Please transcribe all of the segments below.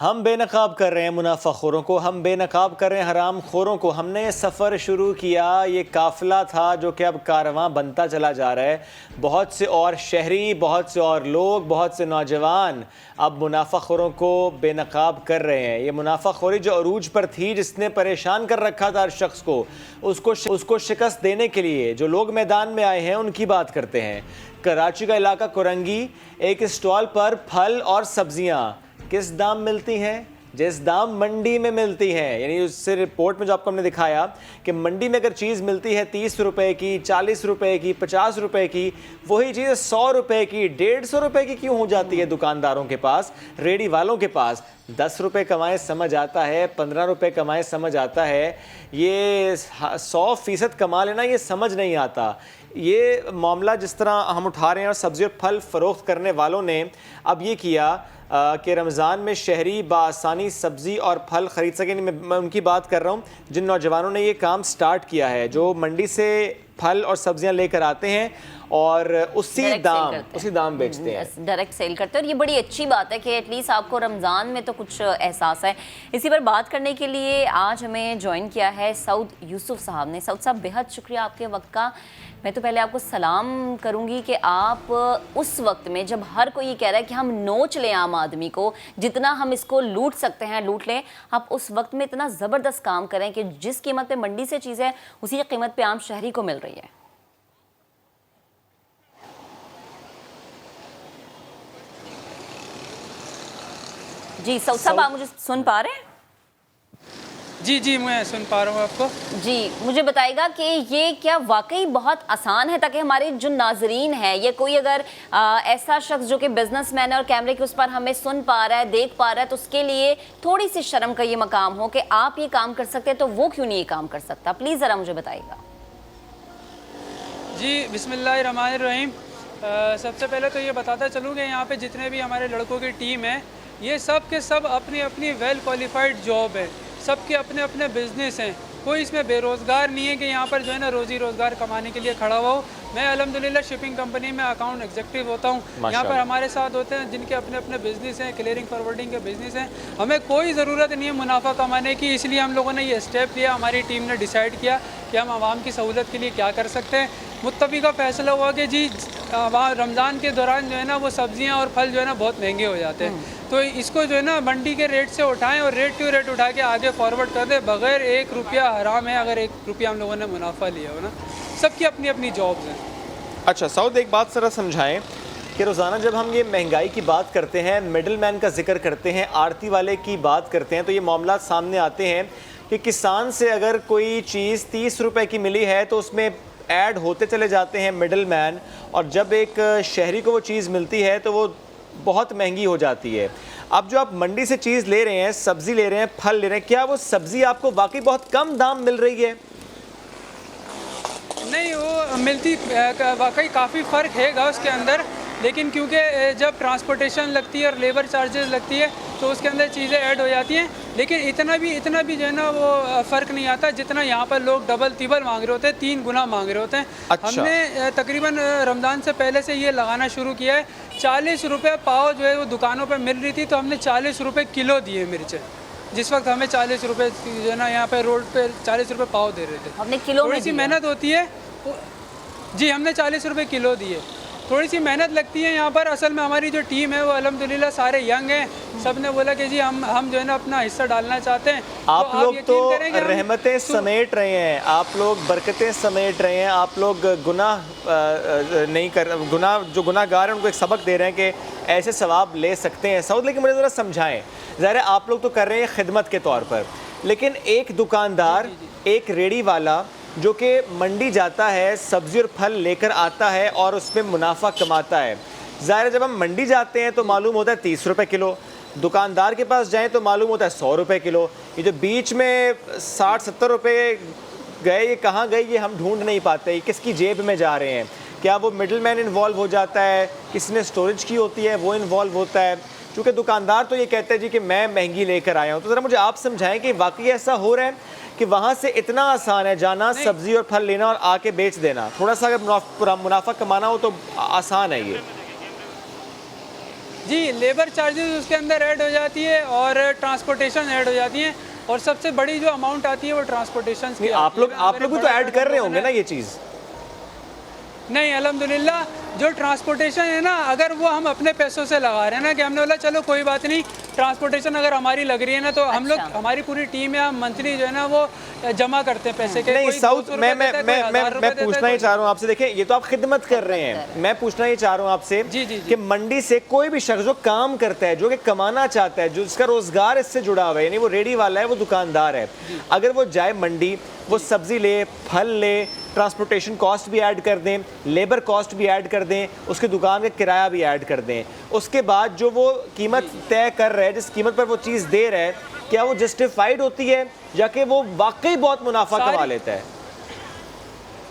हम बेनकाब कर रहे हैं मुनाफाखोरों को, हम बेनकाब कर रहे हैं हराम खोरों को। हमने ये सफ़र शुरू किया, ये काफ़िला था जो कि अब कारवां बनता चला जा रहा है। बहुत से और शहरी, बहुत से और लोग, बहुत से नौजवान अब मुनाफाखोरों को बेनकाब कर रहे हैं। ये मुनाफाखोरी जो अरूज पर थी, जिसने परेशान कर रखा था हर शख्स को, उसको शिकस्त देने के लिए जो लोग मैदान में आए हैं उनकी बात करते हैं। कराची का इलाका कुरंगी, एक स्टॉल पर फल और सब्जियाँ किस दाम मिलती हैं? जिस दाम मंडी में मिलती हैं। यानी उससे रिपोर्ट में जो आपको हमने दिखाया कि मंडी में अगर चीज़ मिलती है 30 रुपए की, 40 रुपए की, 50 रुपए की, वही चीज़ 100 रुपए की, 150 रुपए की क्यों हो जाती है दुकानदारों के पास, रेडी वालों के पास? 10 रुपये कमाएँ समझ आता है, 15 रुपये कमाएँ समझ आता है, ये 100% कमा लेना ये समझ नहीं आता। ये मामला जिस तरह हम उठा रहे हैं और सब्ज़ी और फल फ़रोख्त करने वालों ने अब ये किया कि रमज़ान में शहरी बासानी सब्ज़ी और फल ख़रीद सकें। मैं उनकी बात कर रहा हूँ जिन नौजवानों ने ये काम स्टार्ट किया है, जो मंडी से फल और सब्जियां लेकर आते हैं और उसी दाम बेचते हैं, डायरेक्ट सेल करते हैं। और ये बड़ी अच्छी बात है कि एटलीस्ट आपको रमज़ान में तो कुछ एहसास है। इसी पर बात करने के लिए आज हमें ज्वाइन किया है सऊद यूसुफ साहब ने। सऊद साहब, बेहद शुक्रिया आपके वक्त का। मैं तो पहले आपको सलाम करूंगी कि आप उस वक्त में जब हर कोई ये कह रहा है कि हम नोच लें आम आदमी को, जितना हम इसको लूट सकते हैं लूट लें, आप उस वक्त में इतना ज़बरदस्त काम करें कि जिस कीमत पे मंडी से चीज़ है उसी कीमत पे आम शहरी को मिल रही है। जी सऊद साहब, आप मुझे सुन पा रहे हैं? जी मैं सुन पा रहा हूँ आपको। जी, मुझे बताइएगा कि ये क्या वाकई बहुत आसान है, ताकि हमारे जो नाजरीन हैं, ये कोई अगर ऐसा शख्स जो कि बिजनेसमैन है और कैमरे के उस पर हमें सुन पा रहा है, देख पा रहा है, तो उसके लिए थोड़ी सी शर्म का ये मकाम हो कि आप ये काम कर सकते हैं, तो वो क्यों नहीं ये काम कर सकता? प्लीज़ ज़रा मुझे बताइएगा। जी बिस्मिल्लाहिर्रहमानिर्रहीम। सबसे पहले तो ये बताता चलूँ कि यहाँ पे जितने भी हमारे लड़कों की टीम है, ये सब के सब अपनी अपनी वेल क्वालिफाइड जॉब है, सबके अपने अपने बिजनेस हैं। कोई इसमें बेरोज़गार नहीं है कि यहाँ पर जो है ना रोज़ी रोज़गार कमाने के लिए खड़ा हुआ हो। मैं अल्हम्दुलिल्लाह शिपिंग कंपनी में अकाउंट एग्जीक्यूटिव होता हूँ। यहाँ पर हमारे साथ होते हैं जिनके अपने अपने बिजनेस हैं, क्लियरिंग फॉरवर्डिंग के बिजनेस हैं। हमें कोई ज़रूरत नहीं है मुनाफा कमाने की, इसलिए हम लोगों ने ये स्टेप लिया। हमारी टीम ने डिसाइड किया कि हम आवाम की सहूलत के लिए क्या कर सकते हैं। मुत्तफ़िक़ा फ़ैसला हुआ कि जी वहाँ रमज़ान के दौरान जो है ना वो सब्ज़ियाँ और फल जो है ना बहुत महंगे हो जाते हैं, तो इसको जो है ना मंडी के रेट से उठाएं और रेट टू रेट उठा के आगे फॉरवर्ड कर दें। बग़ैर 1 रुपया हराम है अगर 1 रुपया हम लोगों ने मुनाफा लिया हो ना। सबकी अपनी अपनी जॉब्स हैं। अच्छा सऊद, एक बात ज़रा समझाएं कि रोज़ाना जब हम ये महंगाई की बात करते हैं, मिडिल मैन का जिक्र करते हैं, आड़ती वाले की बात करते हैं, तो ये मामला सामने आते हैं कि किसान से अगर कोई चीज़ 30 रुपए की मिली है तो उसमें ऐड होते चले जाते हैं मिडिल मैन, और जब एक शहरी को वो चीज़ मिलती है तो वो बहुत महंगी हो जाती है। अब जो आप मंडी से चीज़ ले रहे हैं, सब्ज़ी ले रहे हैं, फल ले रहे हैं, क्या वो सब्ज़ी आपको वाकई बहुत कम दाम मिल रही है? नहीं, वो मिलती वाकई काफ़ी फ़र्क है उसके अंदर, लेकिन क्योंकि जब ट्रांसपोर्टेशन लगती है और लेबर चार्जेस लगती है तो उसके अंदर चीज़ें ऐड हो जाती हैं। लेकिन इतना भी जो है ना वो फ़र्क नहीं आता जितना यहाँ पर लोग डबल तिबल मांग रहे होते हैं, 3 गुना मांग रहे होते हैं। अच्छा। हमने तकरीबन रमज़ान से पहले से ये लगाना शुरू किया है। 40 रुपये पाव जो है वो दुकानों पर मिल रही थी, तो हमने 40 रुपये किलो दिए मिर्चें। जिस वक्त हमें 40 रुपये जो है ना यहाँ पे रोड पे 40 रुपये पाव दे रहे थे। हमने किलो में थोड़ी सी मेहनत होती है जी, हमने 40 रुपये किलो दिए। थोड़ी सी मेहनत लगती है यहाँ पर। असल में हमारी जो टीम है वो अल्हम्दुलिल्लाह सारे यंग हैं। सब ने बोला कि जी हम जो है ना अपना हिस्सा डालना चाहते हैं। आप लोग तो रहमतें समेट रहे हैं, आप लोग बरकतें समेट रहे हैं, आप लोग जो गुनाहगार हैं उनको एक सबक दे रहे हैं कि ऐसे सवाब ले सकते हैं। सऊद, लेकिन मुझे ज़रा समझाएं, ज़ाहिर है आप लोग तो कर रहे हैं खिदमत के तौर पर, लेकिन एक दुकानदार, एक रेडी वाला जो कि मंडी जाता है, सब्ज़ी और फल लेकर आता है और उसमें मुनाफा कमाता है, ज़ाहिर है जब हम मंडी जाते हैं तो मालूम होता है 30 रुपये किलो, दुकानदार के पास जाएं तो मालूम होता है 100 रुपये किलो। ये जो बीच में 60-70 रुपये गए, ये कहाँ गए ये हम ढूंढ नहीं पाते, ये किसकी जेब में जा रहे हैं? क्या वो मिडिल मैन इन्वॉल्व हो जाता है, किसने स्टोरेज की होती है वो इन्वॉल्व होता है? क्योंकि दुकानदार तो ये कहते हैं जी कि मैं महंगी लेकर आया हूँ। तो ज़रा मुझे आप समझाएं कि वाकई ऐसा हो रहा है कि वहाँ से इतना आसान है जाना, सब्ज़ी और फल लेना और आके बेच देना? थोड़ा सा अगर मुनाफा कमाना हो तो आसान है ये। जी, लेबर चार्जेस उसके अंदर ऐड हो जाती है और ट्रांसपोर्टेशन ऐड हो जाती है, और सबसे बड़ी जो अमाउंट आती है वो ट्रांसपोर्टेशन की आप लोग भी तो ऐड कर रहे होंगे ना ये चीज़? नहीं, अल्हम्दुलिल्लाह जो ट्रांसपोर्टेशन है ना, अगर वो हम अपने पैसों से लगा रहे हैं ना, कि हमने बोला चलो कोई बात नहीं, ट्रांसपोर्टेशन अगर हमारी लग रही है ना, तो हम लोग, हमारी पूरी टीम या मंथली जो है ना वो जमा करते हैं पैसे के। नहीं, कोई साउथ 200 मैं रुपए देता है, कोई 1000 रुपए देता है, पूछना ही कोई- चाह रहा हूँ आपसे। देखिए, ये तो आप खिदमत कर रहे हैं, मैं पूछना ही चाह रहा हूँ आपसे जी, जी, जी। कि मंडी से कोई भी शख्स जो काम करता है, जो कि कमाना चाहता है, जो जिसका रोजगार इससे जुड़ा हुआ है, यानी वो रेडी वाला है, वो दुकानदार है, अगर वो जाए मंडी, वो सब्जी ले, फल ले, ट्रांसपोर्टेशन कॉस्ट भी ऐड कर दें, लेबर कॉस्ट भी ऐड कर दें, उसकी दुकान का किराया भी ऐड कर दें, उसके बाद जो वो कीमत तय कर रहा है, जिस कीमत पर वो चीज़ दे रहा है, क्या वो जस्टिफाइड होती है या कि वो वाकई बहुत मुनाफा कमा लेता है?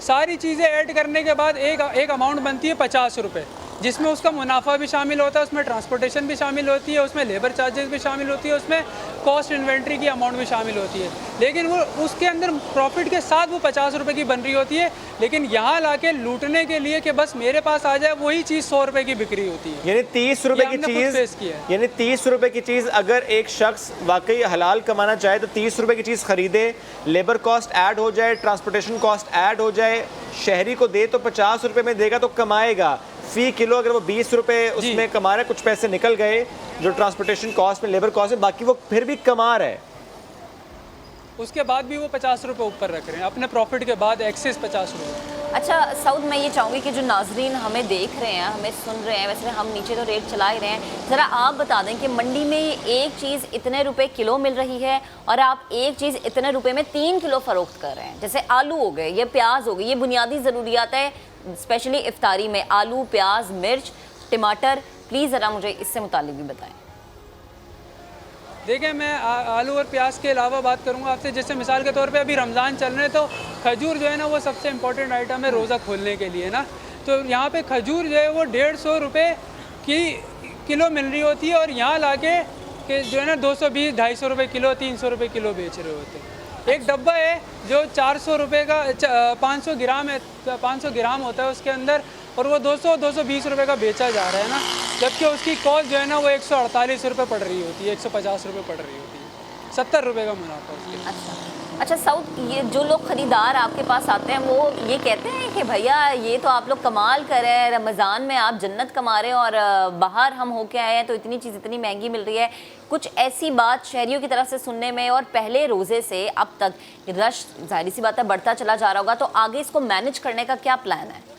सारी चीज़ें ऐड करने के बाद एक अमाउंट बनती है 50 रुपये, जिसमें उसका मुनाफा भी शामिल होता है, उसमें ट्रांसपोर्टेशन भी शामिल होती है, उसमें लेबर चार्जेस भी शामिल होती है, उसमें कॉस्ट इन्वेंट्री की अमाउंट भी शामिल होती है। लेकिन वो उसके अंदर प्रॉफिट के साथ वो 50 रुपये की बन रही होती है, लेकिन यहाँ लाके लूटने के लिए कि बस मेरे पास आ जाए, वही चीज़ 100 रुपये की बिक्री होती है। यानी 30 रुपए की हमने खुद चीज़, फेस किया है। यानी 30 रुपए की चीज़ अगर एक शख्स वाकई हलाल कमाना चाहे तो 30 रुपए की चीज़ खरीदे, लेबर कॉस्ट ऐड हो जाए, ट्रांसपोर्टेशन कॉस्ट ऐड हो जाए, शहरी को दे तो 50 रुपए में देगा तो कमाएगा। फी किलो अगर वो 20 रुपए उसमें कमा रहा है, कुछ पैसे निकल गए जो ट्रांसपोर्टेशन कॉस्ट में, लेबर कॉस्ट में, बाकी वो फिर भी कमा रहा है। उसके बाद भी वो 50 रुपये ऊपर रख रहे हैं अपने प्रॉफिट के बाद, एक्सेस 50 रुपये। अच्छा सऊद, मैं ये चाहूँगी कि जो नाजरीन हमें देख रहे हैं, हमें सुन रहे हैं, वैसे हम नीचे तो रेट चला ही रहे हैं, ज़रा आप बता दें कि मंडी में एक चीज़ इतने रुपए किलो मिल रही है और आप एक चीज़ इतने रुपए में 3 किलो फ़रोख्त कर रहे हैं। जैसे आलू हो गए, ये प्याज हो गई, ये बुनियादी ज़रूरियात है, स्पेशली इफ्तारी में आलू, प्याज, मिर्च, टमाटर। प्लीज़ ज़रा मुझे इससे मुताल्लिक भी बताएँ। देखिए, मैं आलू और प्याज के अलावा बात करूंगा आपसे। जैसे मिसाल के तौर पे अभी रमज़ान चल रहे हैं, तो खजूर जो है ना वो सबसे इम्पोर्टेंट आइटम है रोज़ा खोलने के लिए ना। तो यहाँ पे खजूर जो है वो 150 रुपये की किलो मिल रही होती है, और यहाँ लाके कि जो है ना 220, 250 रुपये किलो, 300 रुपये किलो बेच रहे होते हैं। एक डब्बा है जो 400 रुपये का 500 ग्राम है, 500 ग्राम होता है उसके अंदर, और वो 200-220 रुपये का बेचा जा रहा है ना, जबकि उसकी कॉस्ट जो है ना वो 148 रुपये पड़ रही होती है, 150 रुपये पड़ रही होती है, 70 रुपये का मुनाफा उसके। अच्छा सऊद, ये जो लोग ख़रीदार आपके पास आते हैं वो ये कहते हैं कि भैया ये तो आप लोग कमाल कर रहे हैं, रमज़ान में आप जन्नत कमा रहे हैं और बाहर हम होके आए हैं तो इतनी चीज़ इतनी महंगी मिल रही है। कुछ ऐसी बात शहरियों की तरफ से सुनने में, और पहले रोज़े से अब तक रश ज़ाहिर सी बात है बढ़ता चला जा रहा होगा, तो आगे इसको मैनेज करने का क्या प्लान है?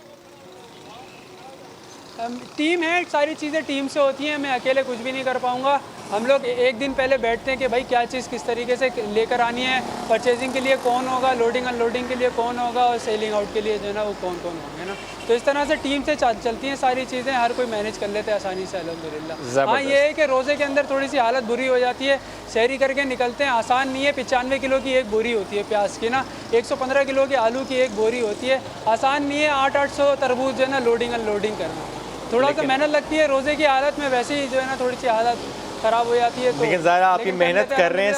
टीम है, सारी चीज़ें टीम से होती हैं, मैं अकेले कुछ भी नहीं कर पाऊँगा। हम लोग एक दिन पहले बैठते हैं कि भाई क्या चीज़ किस तरीके से लेकर आनी है, परचेजिंग के लिए कौन होगा, लोडिंग अनलोडिंग के लिए कौन होगा, और सेलिंग आउट के लिए जो है ना वो कौन कौन होंगे ना। तो इस तरह से टीम से चलती हैं सारी चीज़ें, हर कोई मैनेज कर लेते हैं आसानी से अल्हम्दुलिल्लाह। हाँ, ये है कि रोज़े के अंदर थोड़ी सी हालत बुरी हो जाती है, शहरी करके निकलते हैं, आसान नहीं है। 95 किलो की एक बोरी होती है प्याज की ना, 115 किलो की आलू की एक बोरी होती है, आसान नहीं है 800-800 तरबूज जो है ना लोडिंग अनलोडिंग करना। थोड़ा सा मेहनत लगती है, रोज़े की हालत में वैसे ही जो है ना थोड़ी सी हालत ख़राब हो जाती है। तो लेकिन ज़रा आप ये मेहनत कर रहे हैं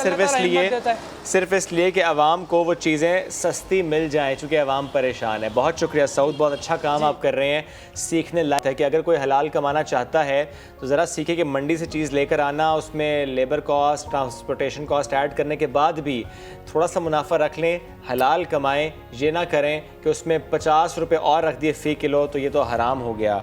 सिर्फ इसलिए कि आवाम को वो चीज़ें सस्ती मिल जाएं, चूँकि आवाम परेशान है। बहुत शुक्रिया सऊद, बहुत अच्छा काम आप कर रहे हैं। सीखने लायक है कि अगर कोई हलाल कमाना चाहता है तो ज़रा सीखे कि मंडी से चीज़ लेकर आना, उसमें labour cost, transportation cost add करने के बाद भी थोड़ा सा मुनाफा रख लें, हलाल कमाएँ। ये ना करें कि उसमें 50 रुपये और रख दिए फ़ी किलो, तो ये तो हराम हो गया।